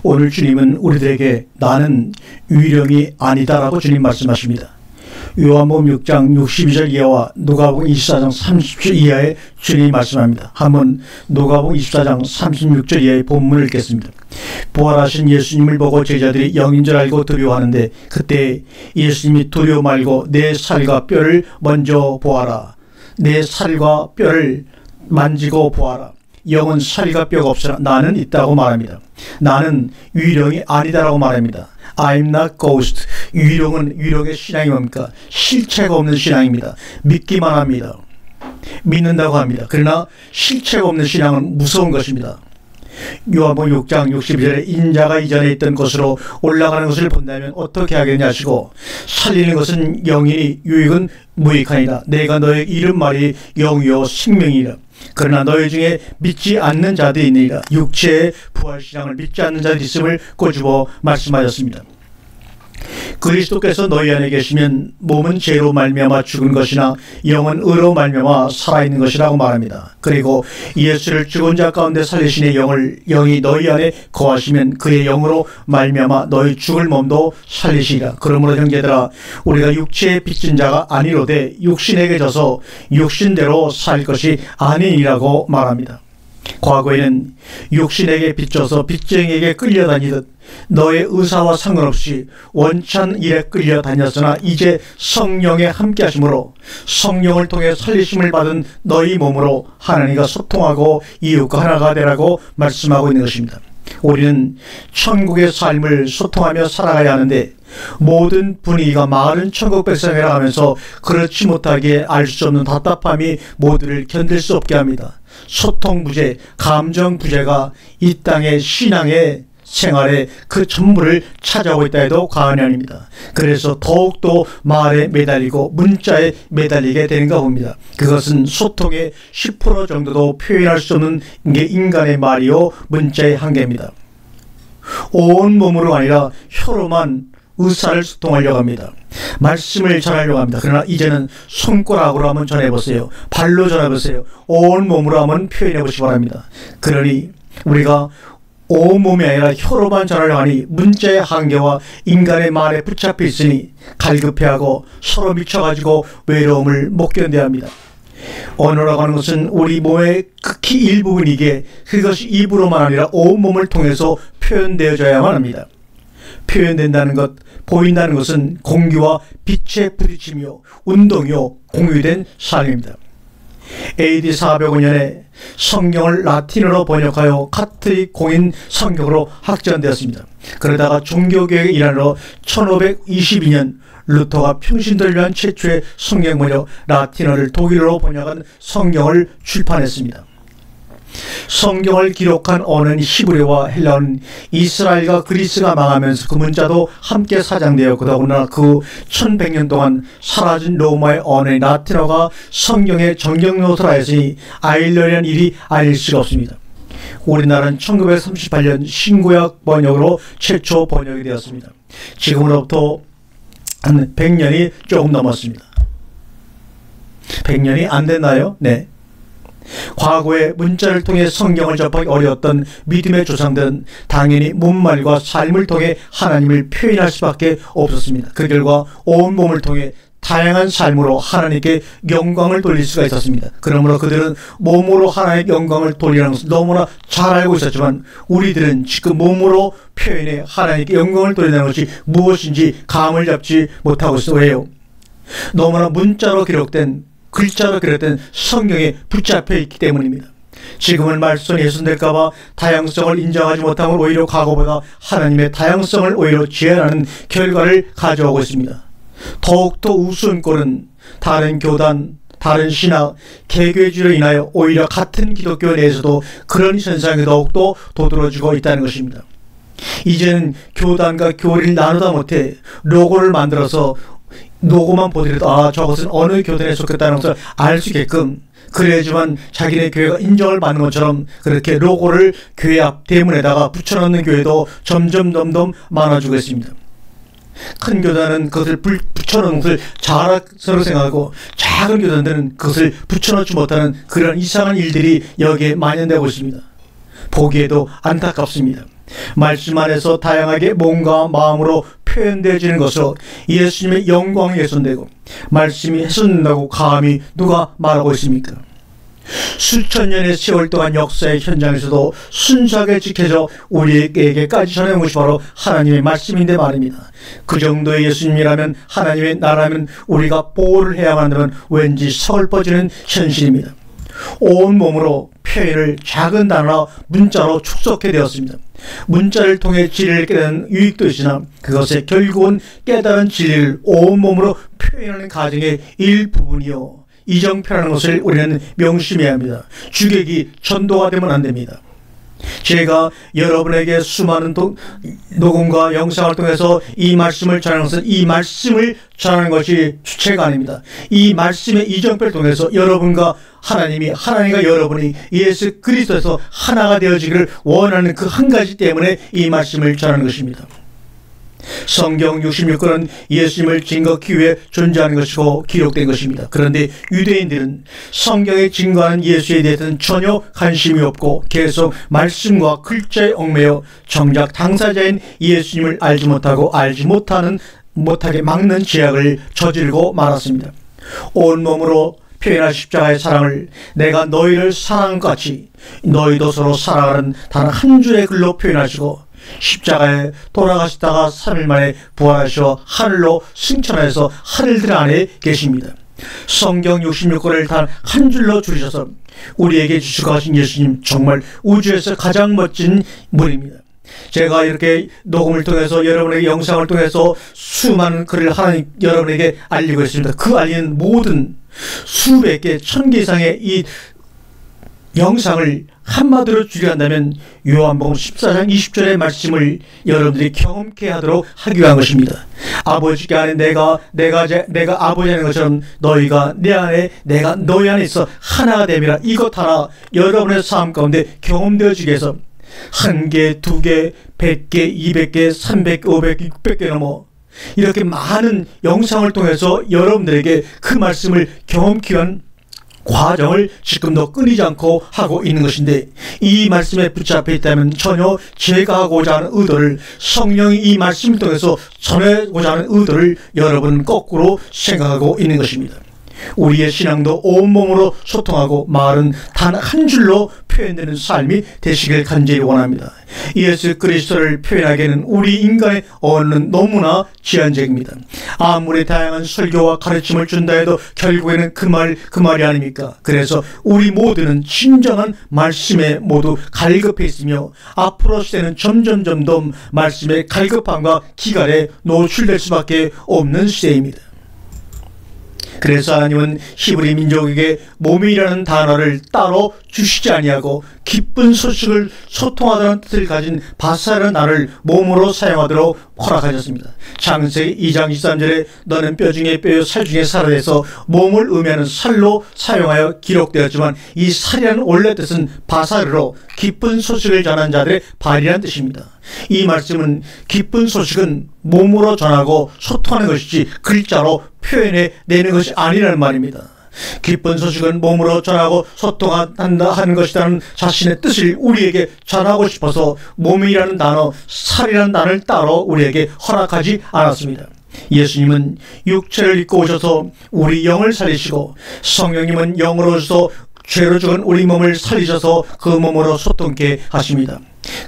오늘 주님은 우리들에게 나는 유령이 아니다라고 주님 말씀하십니다. 요한복음 6장 62절 이하와 누가복음 24장 30절 이하에 주님이 말씀합니다. 한번 누가복음 24장 36절 이하의 본문을 읽겠습니다. 부활하신 예수님을 보고 제자들이 영인 줄 알고 두려워하는데 그때 예수님이 두려워 말고 내 살과 뼈를 먼저 보아라. 내 살과 뼈를 만지고 보아라. 영은 살과 뼈가 없으나 나는 있다고 말합니다. 나는 유령이 아니다라고 말합니다. I'm not ghost. 유령의 신앙이 뭡니까? 실체가 없는 신앙입니다. 믿기만 합니다. 믿는다고 합니다. 그러나 실체가 없는 신앙은 무서운 것입니다. 요한복음 6장 62절에 인자가 이전에 있던 곳으로 올라가는 것을 본다면 어떻게 하겠냐 하시고 살리는 것은 영이니 유익은 무익하니라. 내가 너의 이름 말이 영이요 생명이라. 그러나 너희 중에 믿지 않는 자들이 있느니라. 육체의 부활신앙을 믿지 않는 자들이 있음을 꼬집어 말씀하셨습니다. 그리스도께서 너희 안에 계시면 몸은 죄로 말미암아 죽은 것이나 영은 의로 말미암아 살아있는 것이라고 말합니다. 그리고 예수를 죽은 자 가운데 살리신 영이 너희 안에 거하시면 그의 영으로 말미암아 너희 죽을 몸도 살리시리라. 그러므로 형제들아 우리가 육체에 빚진 자가 아니로되 육신에게 져서 육신대로 살 것이 아니니라고 말합니다. 과거에는 육신에게 빚져서 빚쟁이에게 끌려다니듯 너의 의사와 상관없이 원천 일에 끌려다녔으나 이제 성령에 함께 하심으로 성령을 통해 살리심을 받은 너희 몸으로 하나님과 소통하고 이웃과 하나가 되라고 말씀하고 있는 것입니다. 우리는 천국의 삶을 소통하며 살아가야 하는데 모든 분위기가 마을은 천국 백성이라 하면서 그렇지 못하기에 알 수 없는 답답함이 모두를 견딜 수 없게 합니다. 소통 부재, 감정 부재가 이 땅의 신앙의 생활에 그 전부를 차지하고 있다 해도 과언이 아닙니다. 그래서 더욱더 말에 매달리고 문자에 매달리게 되는가 봅니다. 그것은 소통의 10% 정도도 표현할 수 없는 게 인간의 말이요 문자의 한계입니다. 온 몸으로 아니라 혀로만 의사를 소통하려고 합니다. 말씀을 전하려고 합니다. 그러나 이제는 손가락으로 한번 전해보세요. 발로 전해보세요. 온 몸으로 한번 표현해보시기 바랍니다. 그러니 우리가 온몸이 아니라 혀로만 전하려고 하니 문자의 한계와 인간의 말에 붙잡혀 있으니 갈급해하고 서로 미쳐가지고 외로움을 못 견뎌야 합니다. 언어라고 하는 것은 우리 몸의 극히 일부분이기에 그것이 입으로만 아니라 온몸을 통해서 표현되어져야만 합니다. 표현된다는 것, 보인다는 것은 공기와 빛의 부딪힘이요 운동이요 공유된 삶입니다. AD 405년에 성경을 라틴어로 번역하여 카톨릭 공인 성경으로 확전되었습니다. 그러다가 종교개혁의 일환으로 1522년 루터가 평신도를 위한 최초의 성경 번역 라틴어를 독일어로 번역한 성경을 출판했습니다. 성경을 기록한 언어는 히브리어와 헬라어는 이스라엘과 그리스가 망하면서 그 문자도 함께 사장되었고 더구나 그 1100년 동안 사라진 로마의 언어인 라틴어가 성경의 정경노트라 했으니 아일러리한 일이 아닐 수가 없습니다. 우리나라는 1938년 신구약 번역으로 최초 번역이 되었습니다. 지금으로부터 한 100년이 조금 넘었습니다. 100년이 안 됐나요? 네. 과거에 문자를 통해 성경을 접하기 어려웠던 믿음의 조상들은 당연히 문말과 삶을 통해 하나님을 표현할 수밖에 없었습니다. 그 결과 온몸을 통해 다양한 삶으로 하나님께 영광을 돌릴 수가 있었습니다. 그러므로 그들은 몸으로 하나님의 영광을 돌리라는 것을 너무나 잘 알고 있었지만 우리들은 지금 몸으로 표현해 하나님께 영광을 돌리는 것이 무엇인지 감을 잡지 못하고 있어요. 왜요? 너무나 문자로 기록된 글자로 기록된 성경에 붙잡혀 있기 때문입니다. 지금은 말씀이 훼손될까봐 다양성을 인정하지 못함으로 오히려 과거보다 하나님의 다양성을 오히려 제한하는 결과를 가져오고 있습니다. 더욱더 우스운 꼴은 다른 교단, 다른 신학, 개교주의로 인하여 오히려 같은 기독교 내에서도 그런 현상이 더욱더 도드라지고 있다는 것입니다. 이제는 교단과 교리를 나누다 못해 로고를 만들어서 로고만 보더라도 저것은 어느 교단에 속했다는 것을 알 수 있게끔 그래야지만 자기네 교회가 인정을 받는 것처럼 그렇게 로고를 교회 앞 대문에다가 붙여놓는 교회도 점점 많아지고 있습니다. 큰 교단은 그것을 붙여놓은 것을 자랑스러워 생각하고 작은 교단들은 그것을 붙여놓지 못하는 그런 이상한 일들이 여기에 만연되고 있습니다. 보기에도 안타깝습니다. 말씀 안에서 다양하게 몸과 마음으로 표현되어지는 것으로 예수님의 영광이 훼손되고 말씀이 훼손된다고 감히 누가 말하고 있습니까? 수천 년의 세월 동안 역사의 현장에서도 순수하게 지켜져 우리에게까지 전해온 것이 바로 하나님의 말씀인데 말입니다. 그 정도의 예수님이라면, 하나님의 나라면 우리가 보호를 해야만 한다면 왠지 서글퍼지는 현실입니다. 온몸으로 표현을 작은 단어나 문자로 축소하게 되었습니다. 문자를 통해 진리를 깨닫는 유익도 있으나 그것의 결국은 깨달은 진리를 온몸으로 표현하는 과정의 일부분이요, 이정표라는 것을 우리는 명심해야 합니다. 주객이 전도가 되면 안 됩니다. 제가 여러분에게 수많은 녹음과 영상을 통해서 이 말씀을 전하는 것은 이 말씀을 전하는 것이 주체가 아닙니다. 이 말씀의 이정표를 통해서 여러분과 하나님과 여러분이 예수 그리스도에서 하나가 되어지기를 원하는 그 한 가지 때문에 이 말씀을 전하는 것입니다. 성경 66권은 예수님을 증거하기 위해 존재하는 것이고 기록된 것입니다. 그런데 유대인들은 성경에 증거하는 예수에 대해서는 전혀 관심이 없고 계속 말씀과 글자에 얽매여 정작 당사자인 예수님을 알지 못하게 막는 죄악을 저지르고 말았습니다. 온몸으로 표현할 십자가의 사랑을 내가 너희를 사랑한 것 같이 너희도 서로 사랑하는 단 한 줄의 글로 표현하시고 십자가에 돌아가시다가 3일 만에 부활하셔 하늘로 승천하여서 하늘들 안에 계십니다. 성경 66권을 단 한 줄로 줄이셔서 우리에게 주시고 가신 예수님, 정말 우주에서 가장 멋진 분입니다. 제가 이렇게 녹음을 통해서 여러분에게 영상을 통해서 수많은 글을 하나님 여러분에게 알리고 있습니다. 그 알리는 모든 수백 개, 1000개 이상의 이 영상을 한마디로 줄여간다면 요한복음 14장 20절의 말씀을 여러분들이 경험케 하도록 하기 위한 것입니다. 아버지께 안에 내가 아버지 안에 것처럼 너희가 내 안에 내가 너희 안에 있어 하나가 됨이라. 이것 하나 여러분의 삶 가운데 경험되어지게 해서 1개, 2개, 100개, 200개, 300개, 500개, 600개 넘어 이렇게 많은 영상을 통해서 여러분들에게 그 말씀을 경험케 한 과정을 지금도 끊이지 않고 하고 있는 것인데, 이 말씀에 붙잡혀 있다면 전혀 제가 하고자 하는 의도를, 성령이 이 말씀을 통해서 전하고자 하는 의도를 여러분 거꾸로 생각하고 있는 것입니다. 우리의 신앙도 온몸으로 소통하고 말은 단 한 줄로 표현되는 삶이 되시길 간절히 원합니다. 예수 그리스도를 표현하기에는 우리 인간의 언어는 너무나 제한적입니다. 아무리 다양한 설교와 가르침을 준다 해도 결국에는 그 말이 아닙니까? 그래서 우리 모두는 진정한 말씀에 모두 갈급해 있으며 앞으로 시대는 점점 더 말씀의 갈급함과 기갈에 노출될 수밖에 없는 시대입니다. 그래서 하나님은 히브리 민족에게 몸이라는 단어를 따로 주시지 아니하고 기쁜 소식을 소통하다는 뜻을 가진 바사라는 단어를 몸으로 사용하도록 허락하셨습니다. 창세기 2장 23절에 너는 뼈 중에 뼈요 살 중에 살아 돼서 몸을 의미하는 살로 사용하여 기록되었지만, 이 살이라는 원래 뜻은 바사르로 기쁜 소식을 전하는 자들의 발이라는 뜻입니다. 이 말씀은 기쁜 소식은 몸으로 전하고 소통하는 것이지 글자로 표현해 내는 것이 아니라는 말입니다. 기쁜 소식은 몸으로 전하고 소통한다 하는 것이라는 자신의 뜻을 우리에게 전하고 싶어서 몸이라는 단어, 살이라는 단어를 따로 우리에게 허락하지 않았습니다. 예수님은 육체를 입고 오셔서 우리 영을 살리시고, 성령님은 영으로 오셔서 죄로 죽은 우리 몸을 살리셔서 그 몸으로 소통케 하십니다.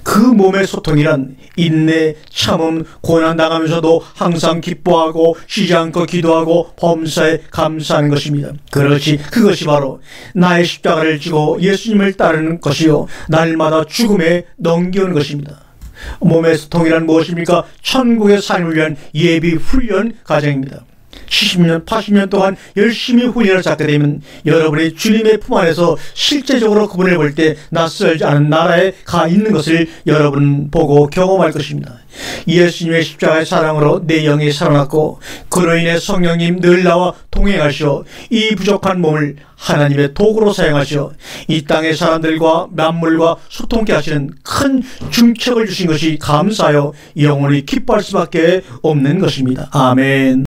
그 몸의 소통이란 인내, 참음, 고난당하면서도 항상 기뻐하고 쉬지 않고 기도하고 범사에 감사하는 것입니다. 그것이 바로 나의 십자가를 지고 예수님을 따르는 것이요, 날마다 죽음에 넘기는 것입니다. 몸의 소통이란 무엇입니까? 천국의 삶을 위한 예비 훈련 과정입니다. 70년, 80년 동안 열심히 훈련을 쌓게 되면 여러분이 주님의 품 안에서 실제적으로 그분을 볼 때 낯설지 않은 나라에 가 있는 것을 여러분 보고 경험할 것입니다. 예수님의 십자가의 사랑으로 내 영이 살아났고, 그로 인해 성령님 늘 나와 동행하시어 이 부족한 몸을 하나님의 도구로 사용하시어 이 땅의 사람들과 만물과 소통케 하시는 큰 중책을 주신 것이 감사하여 영원히 기뻐할 수밖에 없는 것입니다. 아멘.